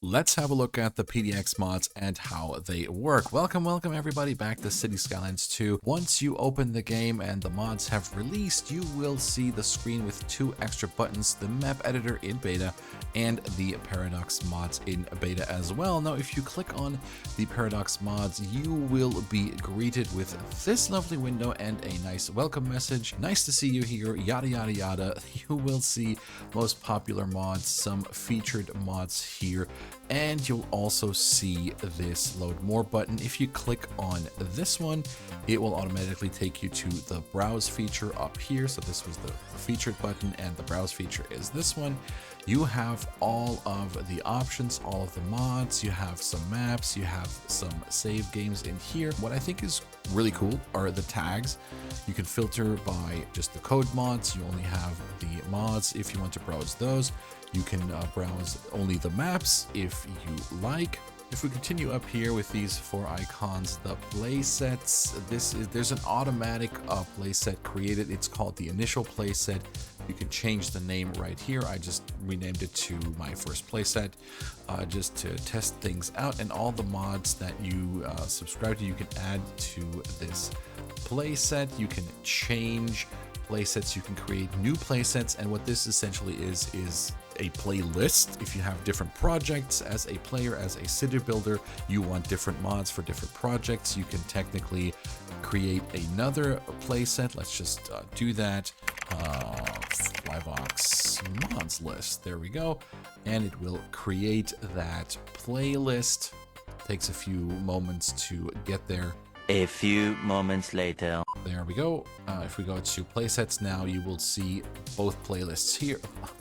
Let's have a look at the PDX mods and how they work. Welcome everybody back to City Skylines 2. Once you open the game and the mods have released, you will see the screen with two extra buttons, the map editor in beta and the Paradox mods in beta as well. Now, if you click on the Paradox mods, you will be greeted with this lovely window and a nice welcome message. Nice to see you here, yada yada yada. You will see most popular mods, some featured mods here, and you'll also see this load more button. If you click on this one, it will automatically take you to the browse feature up here. So this was the featured button and the browse feature is this one. You have all of the options, all of the mods, you have some maps, you have some save games in here. What I think is really cool are the tags. You can filter by just the code mods. You only have the mods if you want to browse those. You can browse only the maps if you like. If we continue up here with these four icons, the playsets, there's an automatic playset created. It's called the initial playset. You can change the name right here. I just renamed it to my first playset just to test things out. And all the mods that you subscribe to, you can add to this playset. You can change playsets, you can create new playsets, and what this essentially is a playlist. If you have different projects as a player, as a city builder, you want different mods for different projects, you can technically create another playset. Let's just do that. Flyvox mods list, there we go, and it will create that playlist. Takes a few moments to get there. A few moments later. There we go. If we go to playsets now, you will see both playlists here.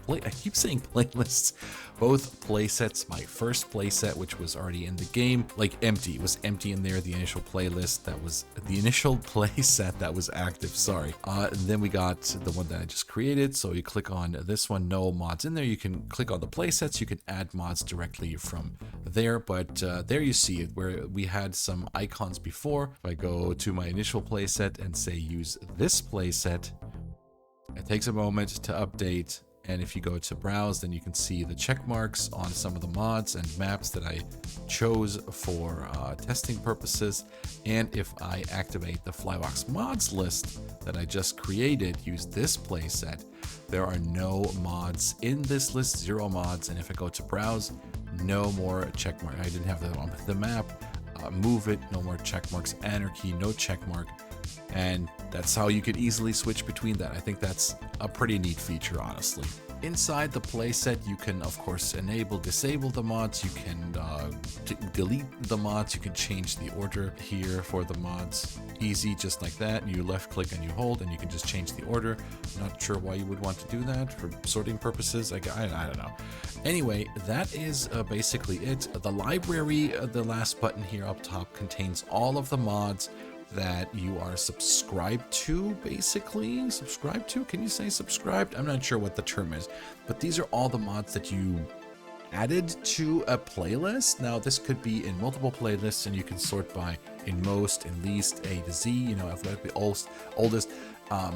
I keep saying playlists. Both playsets. My first playset, which was already in the game, like empty. It was empty in there. The initial playlist that was the initial playset that was active. Sorry. And then we got the one that I just created. So you click on this one. No mods in there. You can click on the playsets. You can add mods directly from there. But there you see it, where we had some icons before. If I go to my initial playset and say use this playset, it takes a moment to update. And if you go to browse, then you can see the check marks on some of the mods and maps that I chose for testing purposes. And if I activate the Flyvox mods list that I just created, use this playset, there are no mods in this list, 0 mods. And if I go to browse, no more check mark. I didn't have that on the map. Move it, no more check marks. Anarchy, no check mark. And that's how you could easily switch between that. I think that's a pretty neat feature, honestly. Inside the playset, you can, of course, disable the mods. You can delete the mods. You can change the order here for the mods. Easy, just like that. You left click and you hold, and you can just change the order. Not sure why you would want to do that for sorting purposes. I don't know. Anyway, that is basically it. The library, the last button here up top, contains all of the mods that you are subscribed to, basically. Subscribed to? Can you say subscribed? I'm not sure what the term is, but these are all the mods that you added to a playlist. Now, this could be in multiple playlists, and you can sort by in most, in least, A to Z, you know, alphabetically oldest,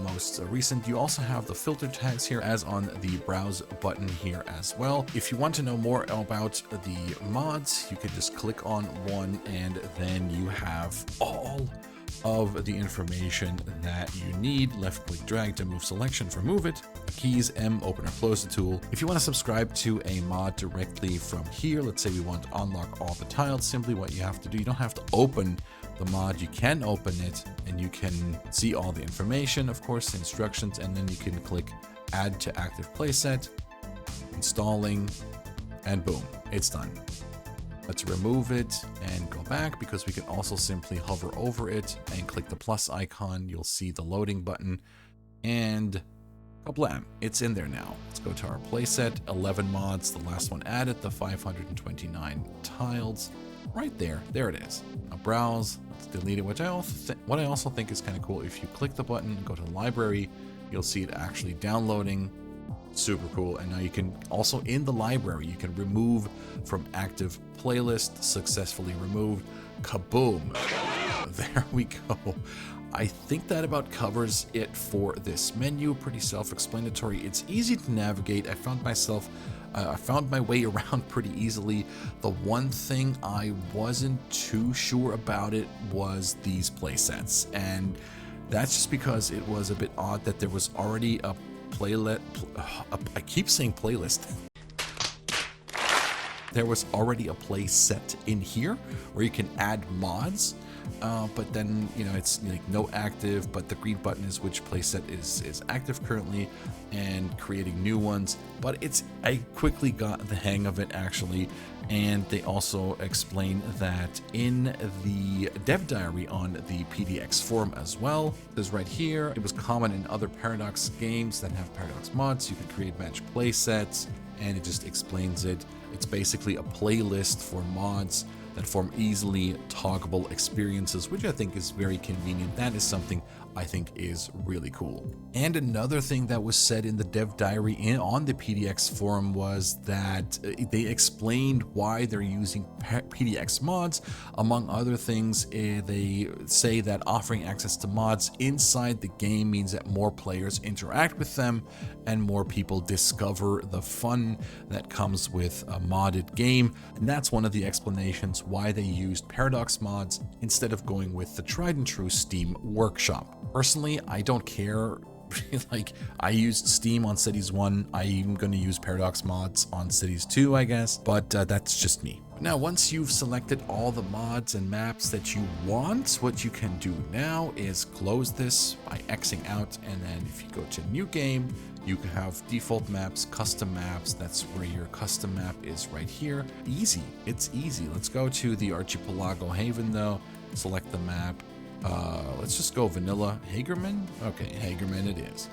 most recent. You also have the filter tags here as on the browse button here as well. If you want to know more about the mods, you can just click on one, and then you have all of the information that you need. Left click drag to move selection for move it. Keys M, open or close the tool. If you want to subscribe to a mod directly from here, let's say we want to unlock all the tiles, simply what you have to do, you don't have to open the mod, you can open it and you can see all the information, of course, instructions, and then you can click add to active playset, installing, and boom, it's done. Let's remove it and go back, because we can also simply hover over it and click the plus icon. You'll see the loading button, and kablam, it's in there now. Let's go to our playset, 11 mods, the last one added, the 529 tiles, right there. There it is. Now browse, let's delete it, what I also think is kind of cool. If you click the button and go to the library, you'll see it actually downloading. Super cool. And now you can also, in the library, you can remove from active playlist, successfully removed. Kaboom. There we go. I think that about covers it for this menu. Pretty self-explanatory. It's easy to navigate. I found myself I found my way around pretty easily. The one thing I wasn't too sure about it was these playsets, and that's just because it was a bit odd that there was already a playlet. I keep saying playlist. There was already a play set in here where you can add mods, but then, you know, it's like no active, but the green button is which playset is active currently, and creating new ones. But I quickly got the hang of it actually, and they also explain that in the dev diary on the PDX forum as well. There's right here, it was common in other Paradox games that have Paradox mods. You can create match playsets, and it just explains it. It's basically a playlist for mods that form easily toggleable experiences, which I think is very convenient. That is something I think is really cool. And another thing that was said in the dev diary on the PDX forum was that they explained why they're using PDX mods. Among other things, they say that offering access to mods inside the game means that more players interact with them and more people discover the fun that comes with a modded game. And that's one of the explanations why they used Paradox mods instead of going with the tried and true Steam Workshop. Personally, I don't care. Like, I used Steam on Cities 1. I'm going to use Paradox mods on Cities 2, I guess, but that's just me. Now, once you've selected all the mods and maps that you want, what you can do now is close this by Xing out, and then if you go to new game, you can have default maps, custom maps. That's where your custom map is right here. Easy, it's easy. Let's go to the Archipelago Haven though, select the map. Let's just go vanilla Hagerman. Okay, Hagerman it is.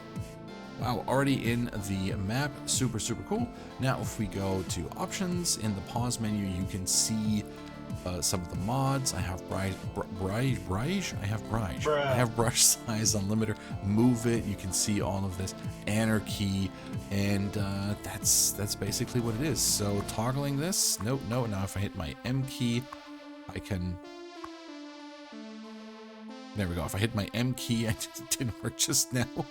Wow, already in the map, super cool. Now if we go to options in the pause menu, you can see some of the mods. I have I have brush size unlimiter, move it. You can see all of this anarchy, and that's basically what it is. So toggling this, no. Now if I hit my M key, I can. There we go. If I hit my M key, I just didn't work just now.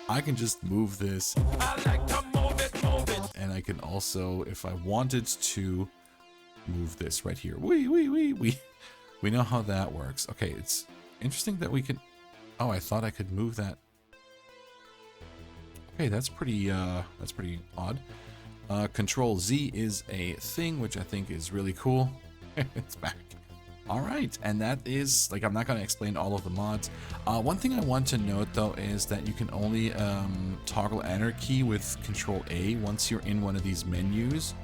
I can just move this. I like to move it. And I can also, if I wanted to, move this right here. We know how that works. Okay, it's interesting that we can. Oh, I thought I could move that. Okay, that's pretty odd. Control Z is a thing, which I think is really cool. It's back. All right, and that is, like, I'm not going to explain all of the mods. One thing I want to note though is that you can only toggle anarchy with Control A once you're in one of these menus.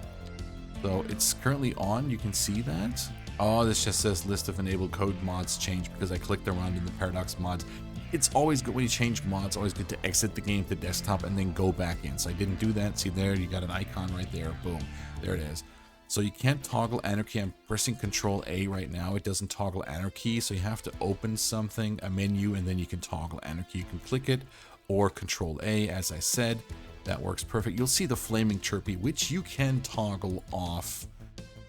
So it's currently on, you can see that. Oh, this just says list of enabled code mods changed because I clicked around in the Paradox mods. It's always good when you change mods, always good to exit the game to desktop and then go back in. So I didn't do that. See there, you got an icon right there. Boom, there it is. So you can't toggle anarchy. I'm pressing Control A right now. It doesn't toggle anarchy. So you have to open something, a menu, and then you can toggle anarchy. You can click it or Control A, as I said. That works perfect. You'll see the flaming chirpy, which you can toggle off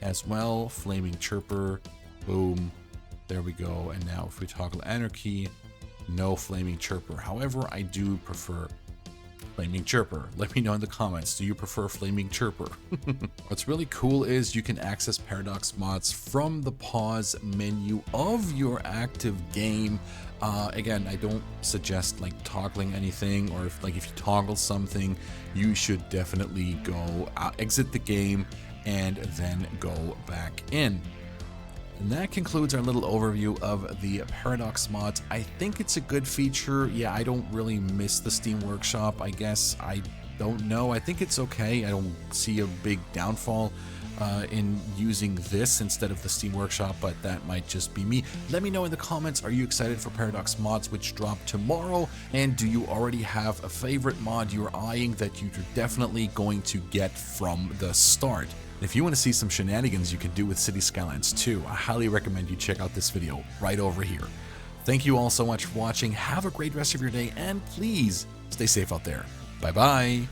as well. Flaming chirper, boom, there we go. And now if we toggle anarchy, no flaming chirper. However, I do prefer flaming chirper. Let me know in the comments, do you prefer flaming chirper? What's really cool is you can access Paradox mods from the pause menu of your active game. Again, I don't suggest like toggling anything, or if you toggle something, you should definitely go exit the game and then go back in. And that concludes our little overview of the Paradox mods. I think it's a good feature. Yeah, I don't really miss the Steam Workshop, I guess. I don't know. I think it's okay. I don't see a big downfall in using this instead of the Steam Workshop, but that might just be me. Let me know in the comments, are you excited for Paradox mods which drop tomorrow? And do you already have a favorite mod you're eyeing that you're definitely going to get from the start? If you want to see some shenanigans you can do with City Skylines 2, I highly recommend you check out this video right over here. Thank you all so much for watching. Have a great rest of your day, and please stay safe out there. Bye-bye.